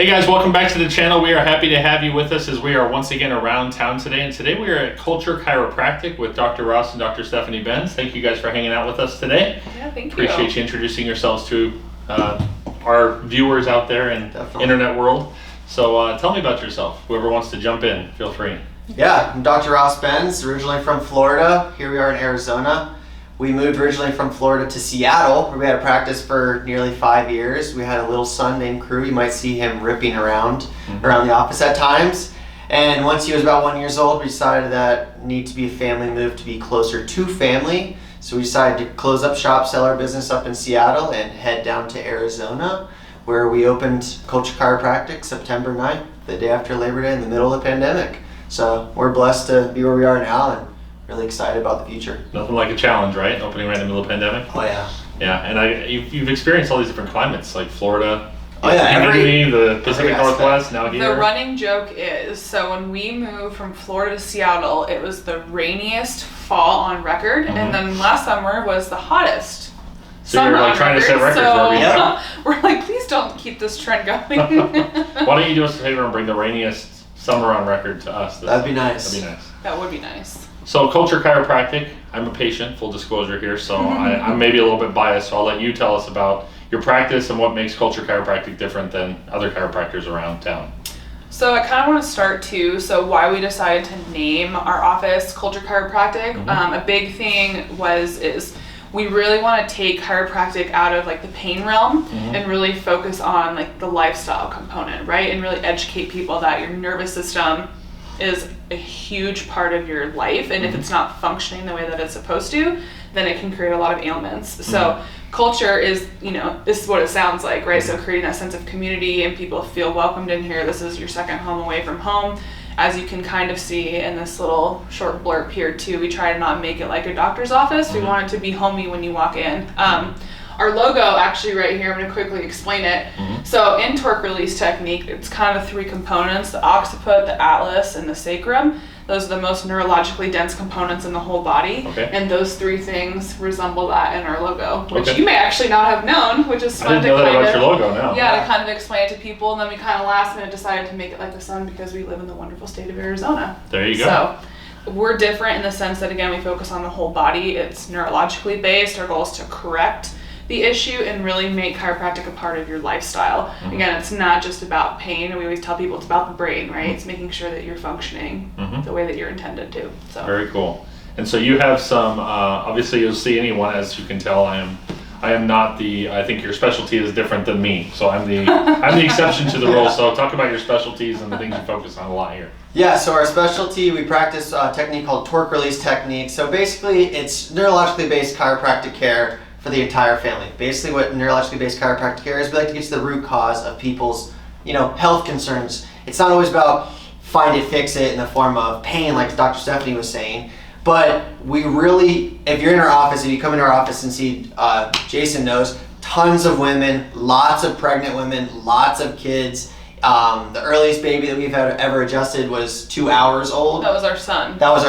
Hey guys, welcome back to the channel. We are happy to have you with us as we are once again around town today. And today we are at Culture Chiropractic with Dr. Ross and Dr. Stephanie Benz. Thank you guys for hanging out with us today. Yeah, thank you. Appreciate you introducing yourselves to our viewers out there in internet world. So tell me about yourself. Whoever wants to jump in, feel free. Yeah, I'm Dr. Ross Benz, originally from Florida. Here we are in Arizona. We moved originally from Florida to Seattle, where we had a practice for nearly 5 years. We had a little son named Crew. You might see him ripping around the office at times. And once he was about 1 year old, we decided that need to be a family move to be closer to family. So we decided to close up shop, sell our business up in Seattle, and head down to Arizona, where we opened Culture Chiropractic September 9th, the day after Labor Day in the middle of the pandemic. So we're blessed to be where we are now and really excited about the future. Nothing like a challenge, right? Opening right in the middle of the pandemic. Oh yeah. Yeah, and you've experienced all these different climates, like Florida, the Pacific Northwest, now here. The running joke is, so when we moved from Florida to Seattle, it was the rainiest fall on record, and then last summer was the hottest. So you're like trying to set records for everybody. We're like, please don't keep this trend going. Why don't you do us a favor and bring the rainiest summer on record to us? That'd be nice. That'd be nice. That would be nice. So Culture Chiropractic, I'm a patient, full disclosure here, so I'm maybe a little bit biased, so I'll let you tell us about your practice and what makes Culture Chiropractic different than other chiropractors around town. So I kind of want to start too, so why we decided to name our office Culture Chiropractic. A big thing is we really want to take chiropractic out of like the pain realm and really focus on like the lifestyle component, right? And really educate people that your nervous system is a huge part of your life, and if it's not functioning the way that it's supposed to, then it can create a lot of ailments. So culture is, this is what it sounds like, right? So creating that sense of community and people feel welcomed in here. This is your second home away from home. As you can kind of see in this little short blurb here too, we try to not make it like a doctor's office. We want it to be homey when you walk in. Our logo, actually right here, I'm going to quickly explain it. So in torque release technique, it's kind of three components: the occiput, the atlas, and the sacrum. Those are the most neurologically dense components in the whole body. And those three things resemble that in our logo, which you may actually not have known, which is fun to kind of, your logo now. Yeah, to kind of explain it to people. And then we kind of last minute decided to make it like the sun because we live in the wonderful state of Arizona. There you go. So we're different in the sense that, again, we focus on the whole body. It's neurologically based. Our goal is to correct the issue and really make chiropractic a part of your lifestyle. Again, it's not just about pain. We always tell people it's about the brain, right? It's making sure that you're functioning the way that you're intended to. So very cool. And so you have some, obviously you'll see anyone, as you can tell, I am not I think your specialty is different than me. So I'm the exception to the rule. So talk about your specialties and the things you focus on a lot here. Yeah, so our specialty, we practice a technique called torque release technique. So basically it's neurologically based chiropractic care for the entire family. Basically what neurologically based chiropractic care is, we like to get to the root cause of people's health concerns. It's not always about find it, fix it in the form of pain like Dr. Stephanie was saying, but we really, if you're in our office, if you come into our office and see, Jason knows, tons of women, lots of pregnant women, lots of kids. The earliest baby that we've had ever adjusted was 2 hours old. That was our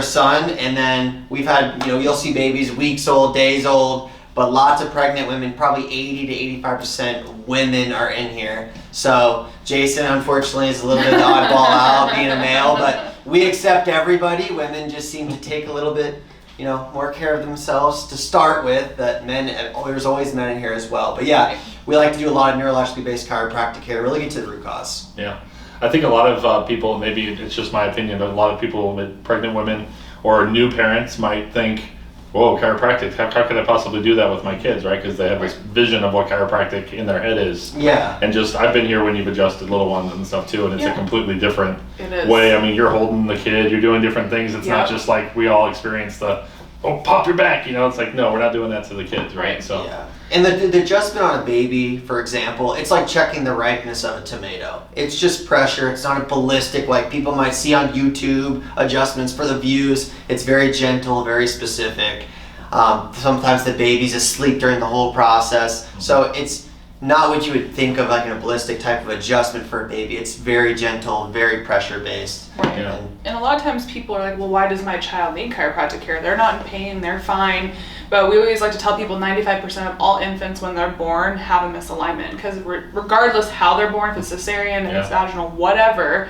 son. And then we've had, you'll see babies weeks old, days old, but lots of pregnant women, probably 80 to 85% women are in here. So Jason, unfortunately, is a little bit of the oddball out, being a male, but we accept everybody. Women just seem to take a little bit, more care of themselves to start with. That men, there's always men in here as well. But yeah, we like to do a lot of neurologically based chiropractic care, really get to the root cause. Yeah, I think a lot of people, maybe it's just my opinion, but a lot of people with pregnant women or new parents might think, whoa, chiropractic, how could I possibly do that with my kids, right? Because they have this vision of what chiropractic in their head is. Yeah. And I've been here when you've adjusted little ones and stuff too, and it's a completely different way. I mean, you're holding the kid, you're doing different things. It's not just like we all experience pop your back, it's like, no, we're not doing that to the kids, right? So. Yeah. And the adjustment on a baby, for example, it's like checking the ripeness of a tomato. It's just pressure. It's not a ballistic like people might see on YouTube adjustments for the views. It's very gentle, very specific. Sometimes the baby's asleep during the whole process. So not what you would think of like an ballistic type of adjustment for a baby. It's very gentle, very pressure based. Right. Yeah. And a lot of times people are like, well, why does my child need chiropractic care? They're not in pain, they're fine. But we always like to tell people 95% of all infants when they're born have a misalignment, because regardless how they're born, if it's cesarean, if it's vaginal, whatever,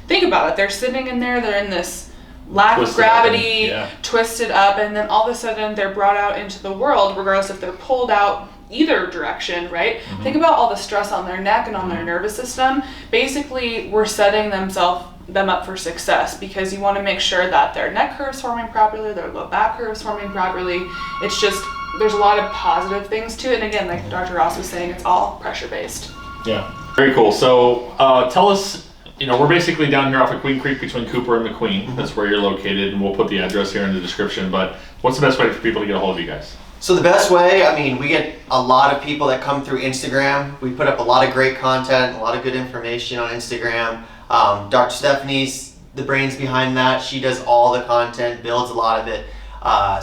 think about it. They're sitting in there, they're in this lack of gravity, twisted up, and then all of a sudden they're brought out into the world, regardless if they're pulled out either direction, right? Mm-hmm. Think about all the stress on their neck and on their nervous system. Basically, we're setting them up for success, because you want to make sure that their neck curve's forming properly, their low back curve's forming properly. It's just, there's a lot of positive things to it. And again, like Dr. Ross was saying, it's all pressure based. Yeah, very cool. So tell us, we're basically down here off of Queen Creek between Cooper and McQueen. That's where you're located, and we'll put the address here in the description. But what's the best way for people to get a hold of you guys? So the best way, we get a lot of people that come through Instagram. We put up a lot of great content, a lot of good information on Instagram. Dr. Stephanie's the brains behind that. She does all the content, builds a lot of it.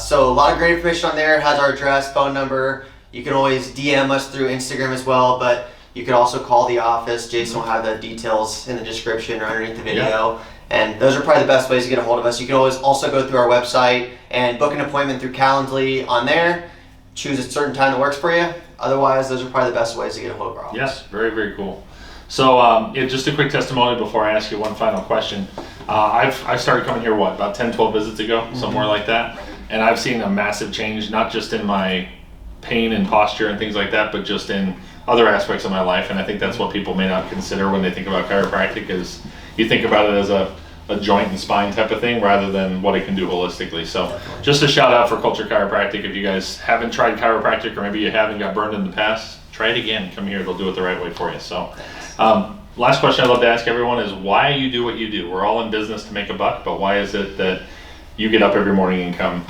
So a lot of great information on there. Has our address, phone number. You can always DM us through Instagram as well, but you can also call the office. Jason will have the details in the description or underneath the video. Yeah. And those are probably the best ways to get a hold of us. You can always also go through our website and book an appointment through Calendly on there. Choose a certain time that works for you. Otherwise, those are probably the best ways to get a hold of our office. Yes, very, very cool. So just a quick testimony before I ask you one final question. I started coming here, about 10, 12 visits ago, somewhere like that. And I've seen a massive change, not just in my pain and posture and things like that, but just in other aspects of my life. And I think that's what people may not consider when they think about chiropractic, is you think about it as a joint and spine type of thing rather than what it can do holistically. So just a shout out for Culture Chiropractic. If you guys haven't tried chiropractic, or maybe you haven't got burned in the past, try it again. Come here, they'll do it the right way for you. So last question I'd love to ask everyone is why you do what you do. We're all in business to make a buck, but why is it that you get up every morning and come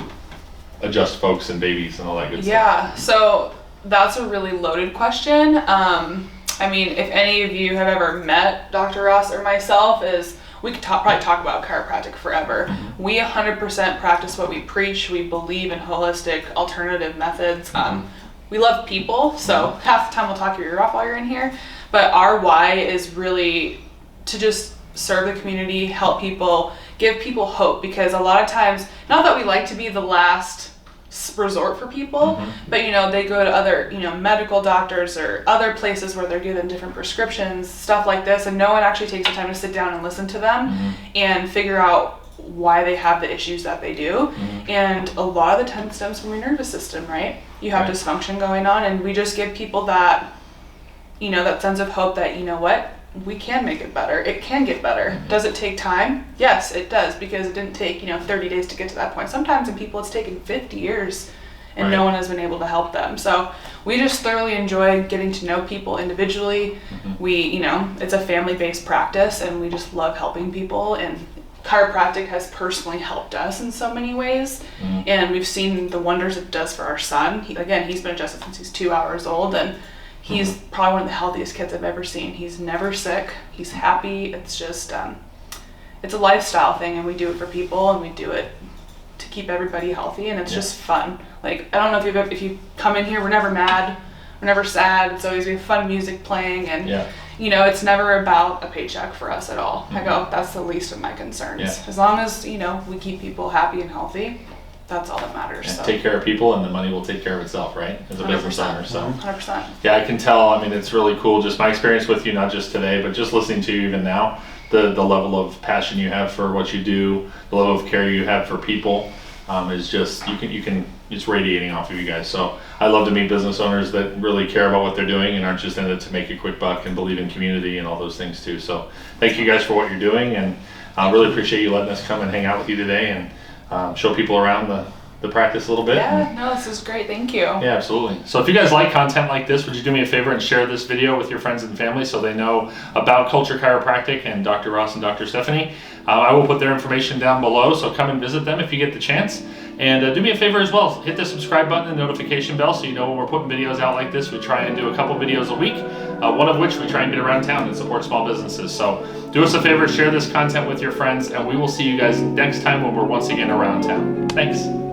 adjust folks and babies and all that good stuff? Yeah, so that's a really loaded question. If any of you have ever met Dr. Ross or myself, we could probably talk about chiropractic forever. Mm-hmm. We 100% practice what we preach. We believe in holistic alternative methods. We love people, so half the time we'll talk your ear off while you're in here. But our why is really to just serve the community, help people, give people hope, because a lot of times, not that we like to be the last resort for people, but they go to other medical doctors or other places where they're given different prescriptions, stuff like this, and no one actually takes the time to sit down and listen to them and figure out why they have the issues that they do. And a lot of the time it stems from your nervous system, right? You have dysfunction going on, and we just give people that that sense of hope that what, we can make it better. It can get better. Does it take time? Yes, it does, because it didn't take 30 days to get to that point. Sometimes in people it's taken 50 years and no one has been able to help them. So we just thoroughly enjoy getting to know people individually. We it's a family-based practice, and we just love helping people, and chiropractic has personally helped us in so many ways. And we've seen the wonders it does for our son. He's been adjusted since he's 2 hours old, and he's probably one of the healthiest kids I've ever seen. He's never sick. He's happy. It's just, it's a lifestyle thing, and we do it for people, and we do it to keep everybody healthy, and it's just fun. Like, I don't know if you come in here, we're never mad, we're never sad. It's always we have fun music playing, and it's never about a paycheck for us at all. I go, that's the least of my concerns. As long as we keep people happy and healthy, that's all that matters. So. Take care of people, and the money will take care of itself, right? As a business owner, so 100%. Yeah, I can tell. It's really cool. Just my experience with you, not just today, but just listening to you even now. The level of passion you have for what you do, the level of care you have for people, is just you can it's radiating off of you guys. So I love to meet business owners that really care about what they're doing and aren't just in it to make a quick buck, and believe in community and all those things too. So thank you guys for what you're doing, and I really appreciate you letting us come and hang out with you today and show people around the practice a little bit. Yeah, no, this is great. Thank you. Yeah, absolutely. So if you guys like content like this, would you do me a favor and share this video with your friends and family so they know about Culture Chiropractic and Dr. Ross and Dr. Stephanie? I will put their information down below, so come and visit them if you get the chance. And do me a favor as well, hit the subscribe button and notification bell so you know when we're putting videos out like this. We try and do a couple videos a week, one of which we try and get around town and support small businesses. So do us a favor, share this content with your friends, and we will see you guys next time when we're once again around town. Thanks.